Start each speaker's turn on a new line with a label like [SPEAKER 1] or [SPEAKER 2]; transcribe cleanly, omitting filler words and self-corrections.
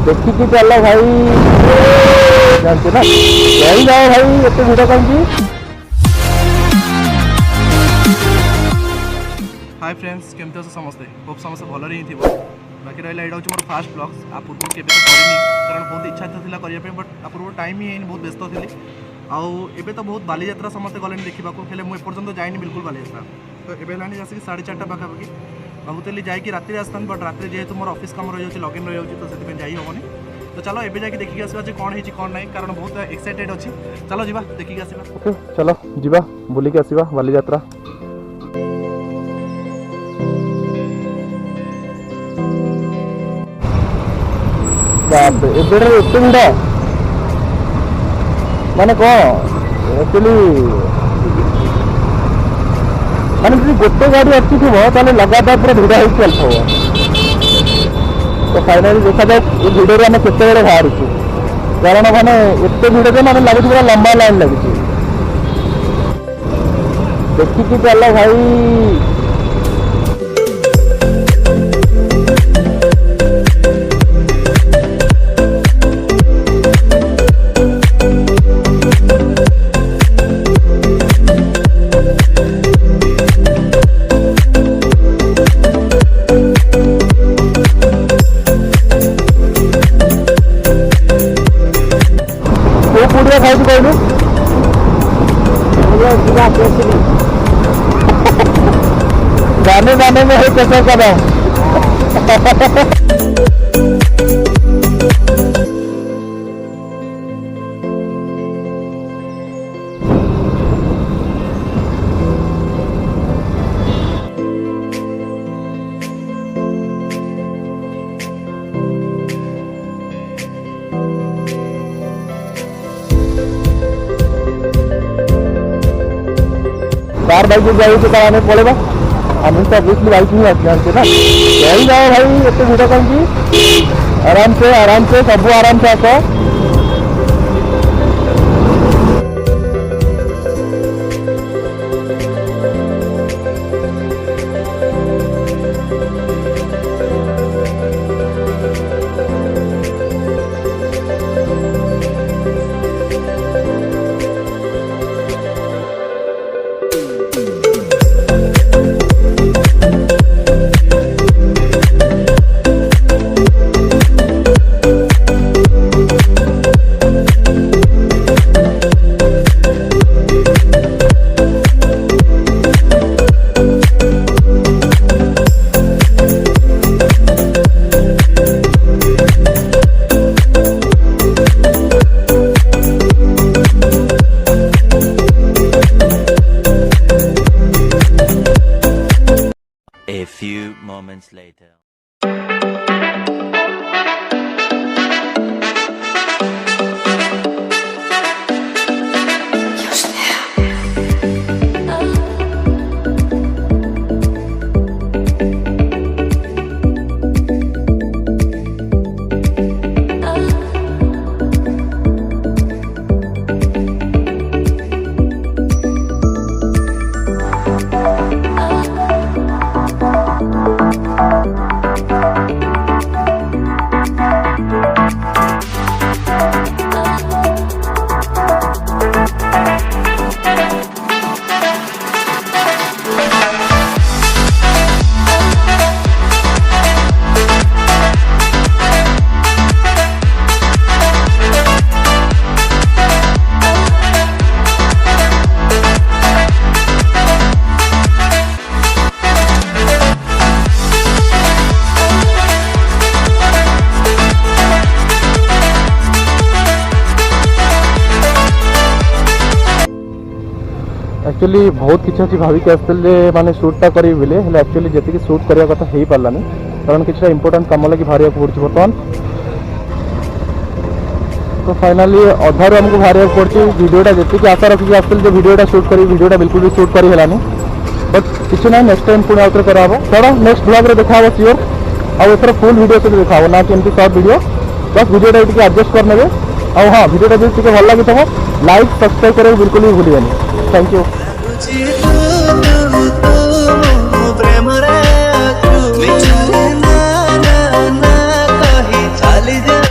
[SPEAKER 1] देखिकी चल भाई जानते ना यही जाओ भाई एत भिड़ कहीं।
[SPEAKER 2] हाय फ्रेंड्स केमती अच्छे समस्ते होप समस्ते भल ही थी बाकी रहा यहाँ हूँ मोर फास्ट ब्लग्स आ पूर्व के करनी कारण बहुत इच्छा था करने बट आ पूर्व टाइम ही बहुत व्यस्त थी आउ तो बहुत बालीजात्रा समस्ते गले देखा हेल्ले मुझे एपर्तंत जाइनी बिल्कुल बालीजात्रा तो ये है आसिक 4:30 पाखापाखि भावुली जाकि राति आसता बट राति जेहेतु मोर ऑफिस काम रही लगिन रही तो से जाई हेनी तो चलो एबे जाके देखिक आसवा कौन है कौन ना कारण बहुत एक्साइटेड अच्छी चलो जीवा देखिक आसवा।
[SPEAKER 1] ओके चलो जीवा बुलिक आसवा बालीजात्रा। एत भिड़ माने कौन एक्चुअली माने जी गोटे गाड़ी अच्छी थो लगातार पूरा भिड़ हो चलता तो फाइनाली देखा जाए ये भिड़ आम केत बाहर कारण माने एत भिड़ जो मैंने लगे पूरा लंबा लाइन लगी देखिकी चल भाई। पुड़िया खाई कहलु गाने गाने में है कैसे कदम कार बाइक जाए तो कराने पड़ेगा हम तो ऑब्वियसली बाइक ही जानते ना यही जाओ भाई एत भिड़ कहीं आराम से सब आराम से आस।
[SPEAKER 3] A few moments later.
[SPEAKER 1] Actually बहुत किसी अच्छी भाविक आसते माने सुटा करी बोले एक्चुअली जी सुट करने कथा हो पारानी कारण किसी इंपोर्टाट कम लगे बाहर पड़े बर्तमान तो फाइनाली अधारू आमको बाहर पड़े वीडियोटा जी आशा रखिक आसती जो वीडियोटा सुट करी वीडियोटा बिल्कुल भी सुट कर है बट किसी ना नेक्स्ट टाइम पुणी आउट कराब चलो नेक्स्ट ब्लॉग रे देखा सियोर आउ फुल वीडियो से देखा ना कि शॉर्ट वीडियो बस वीडियोटा ये एडजस्ट करने हाँ वीडियोटा जो भल लगी लाइक सब्सक्राइब करें बिल्कुल भी भूलिए। Thank you.